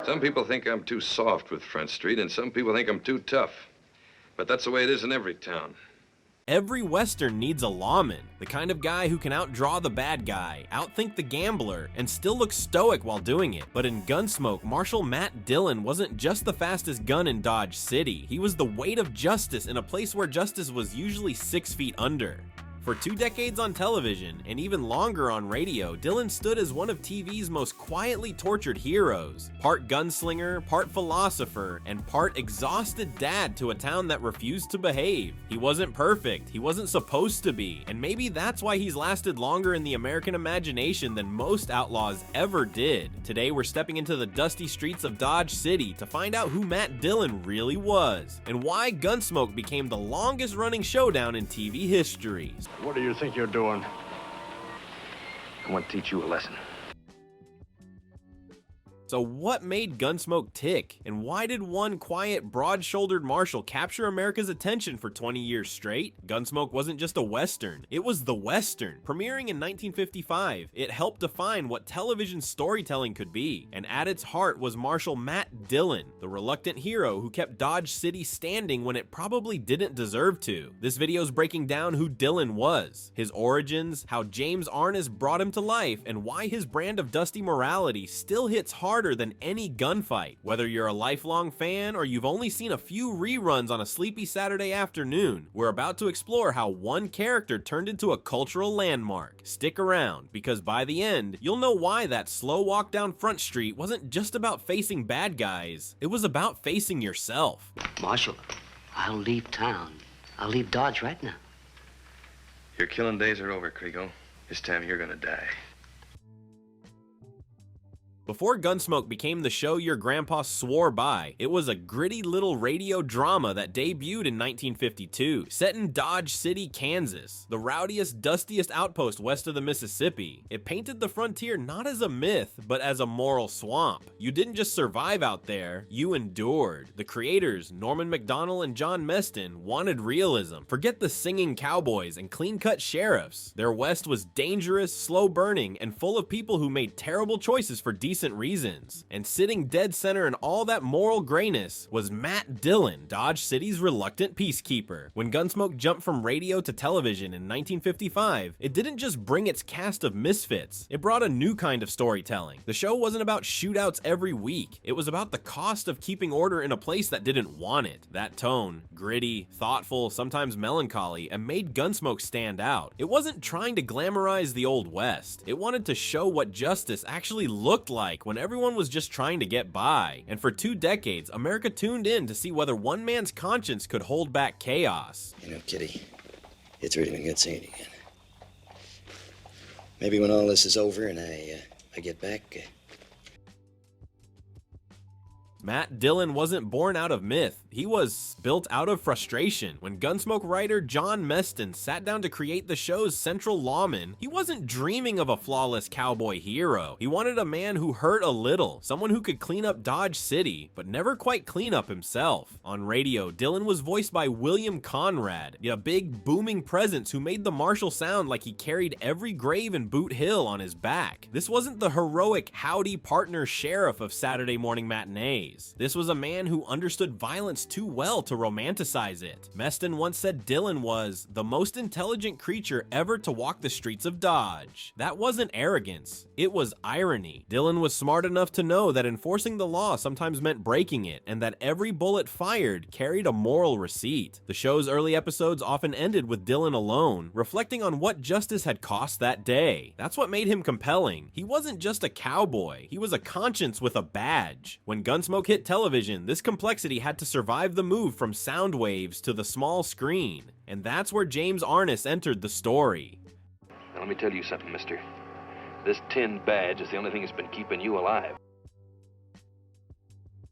Some people think I'm too soft with Front Street, and some people think I'm too tough. But that's the way it is in every town. Every Western needs a lawman, the kind of guy who can outdraw the bad guy, outthink the gambler, and still look stoic while doing it. But in Gunsmoke, Marshal Matt Dillon wasn't just the fastest gun in Dodge City. He was the weight of justice in a place where justice was usually 6 feet under. For 2 decades on television, and even longer on radio, Dillon stood as one of TV's most quietly tortured heroes. Part gunslinger, part philosopher, and part exhausted dad to a town that refused to behave. He wasn't perfect, he wasn't supposed to be, and maybe that's why he's lasted longer in the American imagination than most outlaws ever did. Today we're stepping into the dusty streets of Dodge City to find out who Matt Dillon really was, and why Gunsmoke became the longest running showdown in TV history. What do you think you're doing? I want to teach you a lesson. So what made Gunsmoke tick, and why did one quiet, broad-shouldered marshal capture America's attention for 20 years straight? Gunsmoke wasn't just a Western, it was the Western. Premiering in 1955, it helped define what television storytelling could be, and at its heart was Marshal Matt Dillon, the reluctant hero who kept Dodge City standing when it probably didn't deserve to. This video's breaking down who Dillon was, his origins, how James Arness brought him to life, and why his brand of dusty morality still hits hard than any gunfight. Whether you're a lifelong fan or you've only seen a few reruns on a sleepy Saturday afternoon, we're about to explore how one character turned into a cultural landmark. Stick around, because by the end, you'll know why that slow walk down Front Street wasn't just about facing bad guys, it was about facing yourself. Marshal, I'll leave town. I'll leave Dodge right now. Your killing days are over, Kriego. This time you're gonna die. Before Gunsmoke became the show your grandpa swore by, it was a gritty little radio drama that debuted in 1952, set in Dodge City, Kansas, the rowdiest, dustiest outpost west of the Mississippi. It painted the frontier not as a myth, but as a moral swamp. You didn't just survive out there, you endured. The creators, Norman Macdonald and John Meston, wanted realism. Forget the singing cowboys and clean-cut sheriffs. Their west was dangerous, slow-burning, and full of people who made terrible choices for decent reasons. And sitting dead center in all that moral grayness was Matt Dillon, Dodge City's reluctant peacekeeper. When Gunsmoke jumped from radio to television in 1955, it didn't just bring its cast of misfits, it brought a new kind of storytelling. The show wasn't about shootouts every week, it was about the cost of keeping order in a place that didn't want it. That tone, gritty, thoughtful, sometimes melancholy, and made Gunsmoke stand out. It wasn't trying to glamorize the Old West, it wanted to show what justice actually looked like when everyone was just trying to get by. And for 2 decades, America tuned in to see whether one man's conscience could hold back chaos. You know, Kitty, it's really been good seeing you again. Maybe when all this is over and I get back... Matt Dillon wasn't born out of myth, he was built out of frustration. When Gunsmoke writer John Meston sat down to create the show's central lawman, he wasn't dreaming of a flawless cowboy hero. He wanted a man who hurt a little, someone who could clean up Dodge City, but never quite clean up himself. On radio, Dillon was voiced by William Conrad, a big booming presence who made the marshal sound like he carried every grave in Boot Hill on his back. This wasn't the heroic howdy partner sheriff of Saturday morning matinees. This was a man who understood violence too well to romanticize it. Meston once said Dillon was the most intelligent creature ever to walk the streets of Dodge. That wasn't arrogance, it was irony. Dillon was smart enough to know that enforcing the law sometimes meant breaking it, and that every bullet fired carried a moral receipt. The show's early episodes often ended with Dillon alone, reflecting on what justice had cost that day. That's what made him compelling. He wasn't just a cowboy, he was a conscience with a badge. When Gunsmoke hit television, this complexity had to survive the move from sound waves to the small screen, and that's where James Arness entered the story. Now let me tell you something, mister. This tin badge is the only thing that's been keeping you alive.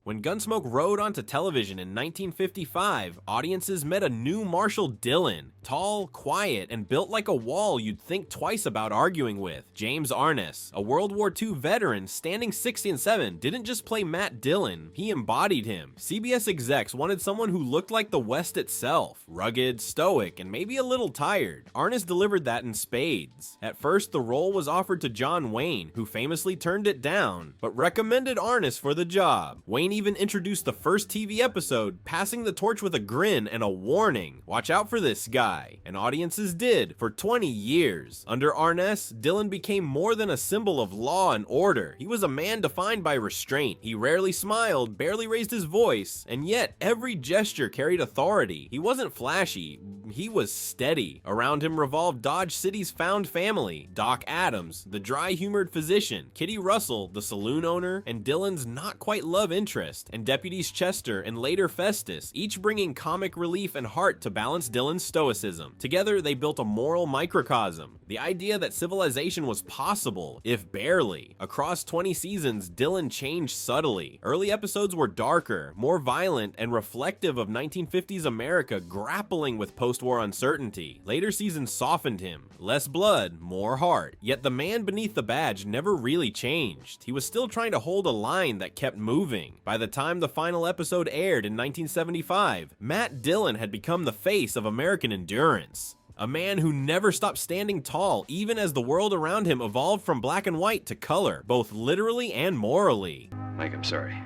When Gunsmoke rode onto television in 1955, audiences met a new Marshal Dillon. Tall, quiet, and built like a wall you'd think twice about arguing with. James Arness, a World War II veteran standing 6'7", didn't just play Matt Dillon, he embodied him. CBS execs wanted someone who looked like the West itself. Rugged, stoic, and maybe a little tired. Arness delivered that in spades. At first, the role was offered to John Wayne, who famously turned it down, but recommended Arness for the job. Wayne even introduced the first TV episode, passing the torch with a grin and a warning. Watch out for this guy. And audiences did, for 20 years. Under Arness, Dillon became more than a symbol of law and order. He was a man defined by restraint. He rarely smiled, barely raised his voice, and yet every gesture carried authority. He wasn't flashy, he was steady. Around him revolved Dodge City's found family, Doc Adams, the dry-humored physician, Kitty Russell, the saloon owner, and Dillon's not-quite love interest, and deputies Chester and later Festus, each bringing comic relief and heart to balance Dillon's stoicism. Together, they built a moral microcosm, the idea that civilization was possible, if barely. Across 20 seasons, Dillon changed subtly. Early episodes were darker, more violent, and reflective of 1950s America grappling with post-war uncertainty. Later seasons softened him. Less blood, more heart. Yet the man beneath the badge never really changed. He was still trying to hold a line that kept moving. By the time the final episode aired in 1975, Matt Dillon had become the face of American endurance. A man who never stopped standing tall even as the world around him evolved from black and white to color, both literally and morally. Mike, I'm sorry.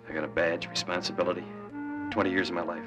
I got a badge, responsibility, 20 years of my life.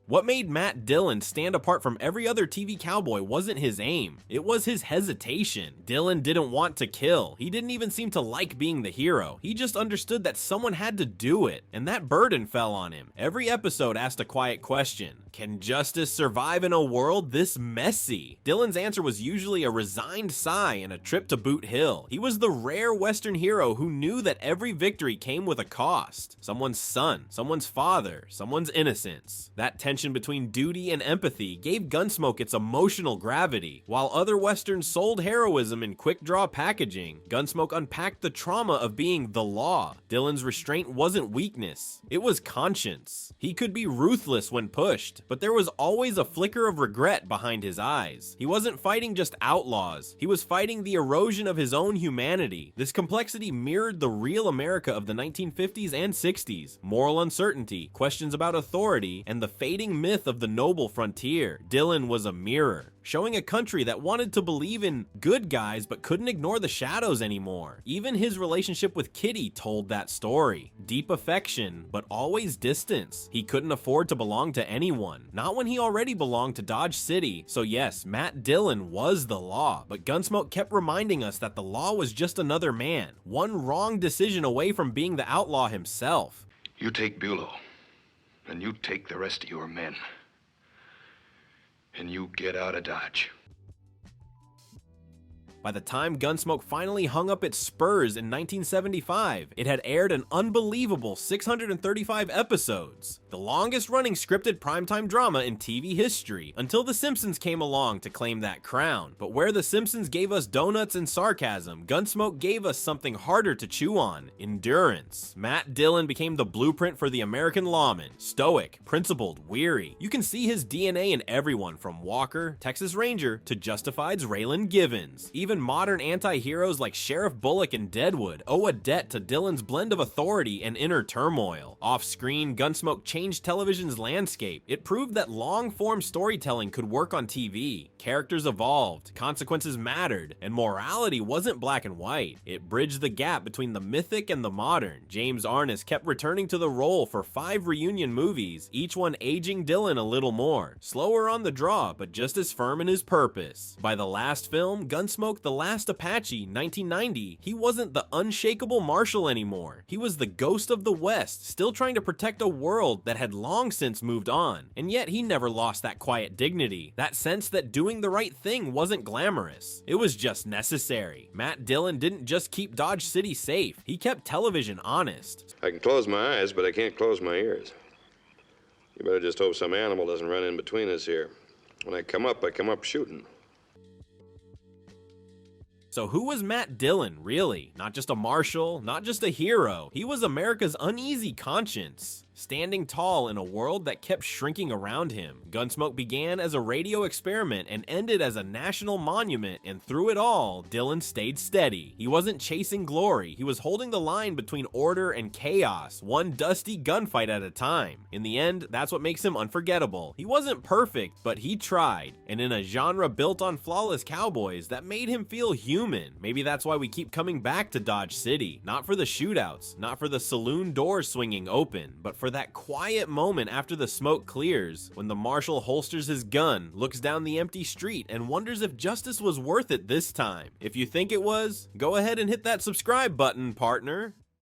What made Matt Dillon stand apart from every other TV cowboy wasn't his aim, it was his hesitation. Dillon didn't want to kill, he didn't even seem to like being the hero. He just understood that someone had to do it, and that burden fell on him. Every episode asked a quiet question. Can justice survive in a world this messy? Dillon's answer was usually a resigned sigh and a trip to Boot Hill. He was the rare Western hero who knew that every victory came with a cost. Someone's son, someone's father, someone's innocence. That tension between duty and empathy gave Gunsmoke its emotional gravity. While other westerns sold heroism in quick-draw packaging, Gunsmoke unpacked the trauma of being the law. Dillon's restraint wasn't weakness, it was conscience. He could be ruthless when pushed, but there was always a flicker of regret behind his eyes. He wasn't fighting just outlaws, he was fighting the erosion of his own humanity. This complexity mirrored the real America of the 1950s and 60s. Moral uncertainty, questions about authority, and the fading myth of the noble frontier. Dillon was a mirror, showing a country that wanted to believe in good guys but couldn't ignore the shadows anymore. Even his relationship with Kitty told that story. Deep affection, but always distance. He couldn't afford to belong to anyone, not when he already belonged to Dodge City. So yes, Matt Dillon was the law, but Gunsmoke kept reminding us that the law was just another man, one wrong decision away from being the outlaw himself. You take Bulow, and you take the rest of your men, and you get out of Dodge. By the time Gunsmoke finally hung up its spurs in 1975, it had aired an unbelievable 635 episodes, the longest-running scripted primetime drama in TV history, until The Simpsons came along to claim that crown. But where The Simpsons gave us donuts and sarcasm, Gunsmoke gave us something harder to chew on: endurance. Matt Dillon became the blueprint for the American lawman: stoic, principled, weary. You can see his DNA in everyone from Walker, Texas Ranger, to Justified's Raylan Givens. Even modern anti-heroes like Sheriff Bullock and Deadwood owe a debt to Dillon's blend of authority and inner turmoil. Off-screen, Gunsmoke changed television's landscape. It proved that long-form storytelling could work on TV. Characters evolved, consequences mattered, and morality wasn't black and white. It bridged the gap between the mythic and the modern. James Arness kept returning to the role for 5 reunion movies, each one aging Dillon a little more. Slower on the draw, but just as firm in his purpose. By the last film, Gunsmoke The Last Apache, 1990, he wasn't the unshakable Marshal anymore. He was the ghost of the West, still trying to protect a world that had long since moved on. And yet he never lost that quiet dignity, that sense that doing the right thing wasn't glamorous. It was just necessary. Matt Dillon didn't just keep Dodge City safe, he kept television honest. I can close my eyes, but I can't close my ears. You better just hope some animal doesn't run in between us here. When I come up shooting. So who was Matt Dillon, really? Not just a marshal, not just a hero. He was America's uneasy conscience, standing tall in a world that kept shrinking around him. Gunsmoke began as a radio experiment and ended as a national monument, and through it all, Dillon stayed steady. He wasn't chasing glory, he was holding the line between order and chaos, one dusty gunfight at a time. In the end, that's what makes him unforgettable. He wasn't perfect, but he tried, and in a genre built on flawless cowboys, that made him feel human. Maybe that's why we keep coming back to Dodge City. Not for the shootouts, not for the saloon doors swinging open, but for that quiet moment after the smoke clears, when the marshal holsters his gun, looks down the empty street, and wonders if justice was worth it this time. If you think it was, go ahead and hit that subscribe button, partner.